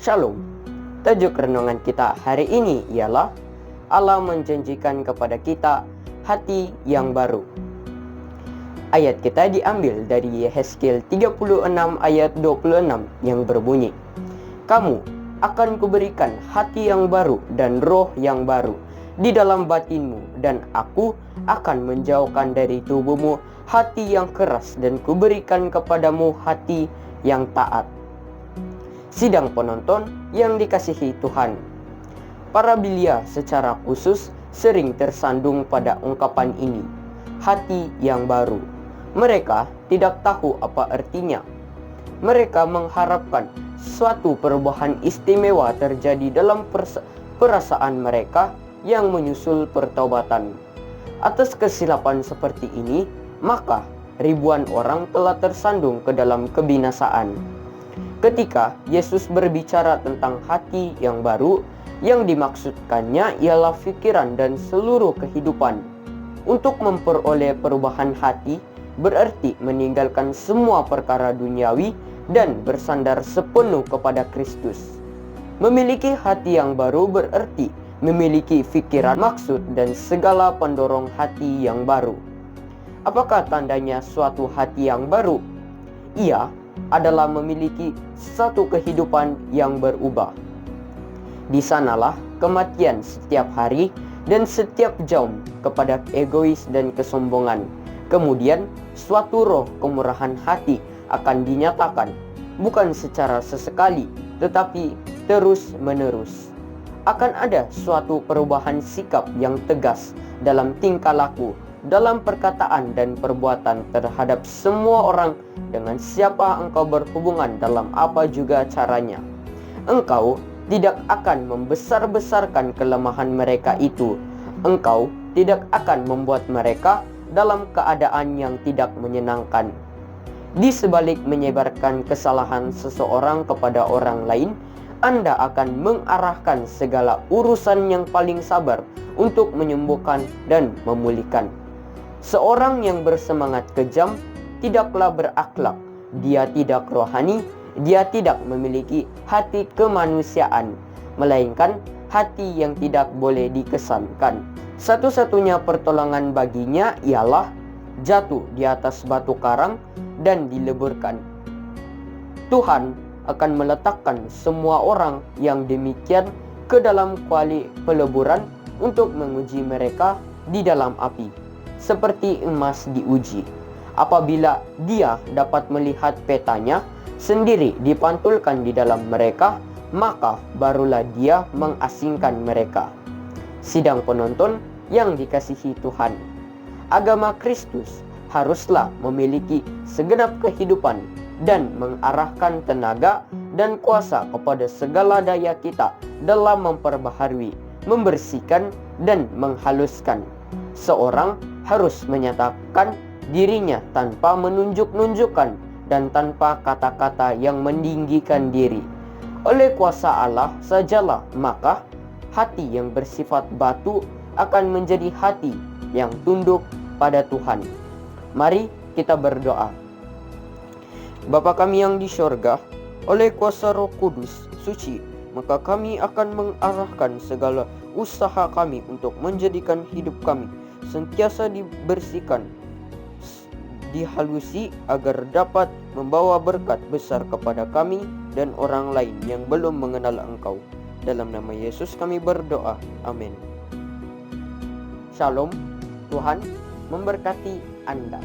Shalom. Tajuk renungan kita hari ini ialah Allah menjanjikan kepada kita hati yang baru. Ayat kita diambil dari Yehezkiel 36 ayat 26 yang berbunyi, "Kamu akan kuberikan hati yang baru dan roh yang baru di dalam batinmu, dan aku akan menjauhkan dari tubuhmu hati yang keras dan kuberikan kepadamu hati yang taat." Sidang penonton yang dikasihi Tuhan, para belia secara khusus sering tersandung pada ungkapan ini, hati yang baru. Mereka tidak tahu apa artinya. Mereka mengharapkan suatu perubahan istimewa terjadi dalam perasaan mereka yang menyusul pertobatan. Atas kesilapan seperti ini, maka ribuan orang telah tersandung ke dalam kebinasaan. Ketika Yesus berbicara tentang hati yang baru, yang dimaksudkannya ialah pikiran dan seluruh kehidupan. Untuk memperoleh perubahan hati berarti meninggalkan semua perkara duniawi dan bersandar sepenuh kepada Kristus. Memiliki hati yang baru berarti memiliki pikiran, maksud, dan segala pendorong hati yang baru. Apakah tandanya suatu hati yang baru? Ia adalah memiliki satu kehidupan yang berubah. Di sanalah kematian setiap hari dan setiap jam kepada egois dan kesombongan. Kemudian suatu roh kemurahan hati akan dinyatakan, bukan secara sesekali, tetapi terus-menerus. Akan ada suatu perubahan sikap yang tegas dalam tingkah laku, dalam perkataan dan perbuatan terhadap semua orang dengan siapa engkau berhubungan dalam apa juga caranya. Engkau tidak akan membesar-besarkan kelemahan mereka itu. Engkau tidak akan membuat mereka dalam keadaan yang tidak menyenangkan. Di sebalik menyebarkan kesalahan seseorang kepada orang lain, Anda akan mengarahkan segala urusan yang paling sabar untuk menyembuhkan dan memulihkan. Seorang yang bersemangat kejam tidaklah berakhlak, dia tidak rohani, dia tidak memiliki hati kemanusiaan, melainkan hati yang tidak boleh dikesankan. Satu-satunya pertolongan baginya ialah jatuh di atas batu karang dan dileburkan. Tuhan akan meletakkan semua orang yang demikian ke dalam kuali peleburan untuk menguji mereka di dalam api, seperti emas diuji. Apabila dia dapat melihat petanya sendiri dipantulkan di dalam mereka, maka barulah dia mengasingkan mereka. Sidang penonton yang dikasihi Tuhan, agama Kristus haruslah memiliki segenap kehidupan dan mengarahkan tenaga dan kuasa kepada segala daya kita dalam memperbaharui, membersihkan, dan menghaluskan. Seorang harus menyatakan dirinya tanpa menunjuk-nunjukkan dan tanpa kata-kata yang meninggikan diri. Oleh kuasa Allah sajalah maka hati yang bersifat batu akan menjadi hati yang tunduk pada Tuhan. Mari kita berdoa. Bapa kami yang di sorga, oleh kuasa Roh Kudus suci, maka kami akan mengarahkan segala usaha kami untuk menjadikan hidup kami sentiasa dibersihkan, dihalusi agar dapat membawa berkat besar kepada kami dan orang lain yang belum mengenal Engkau. Dalam nama Yesus kami berdoa. Amin. Shalom. Tuhan memberkati Anda.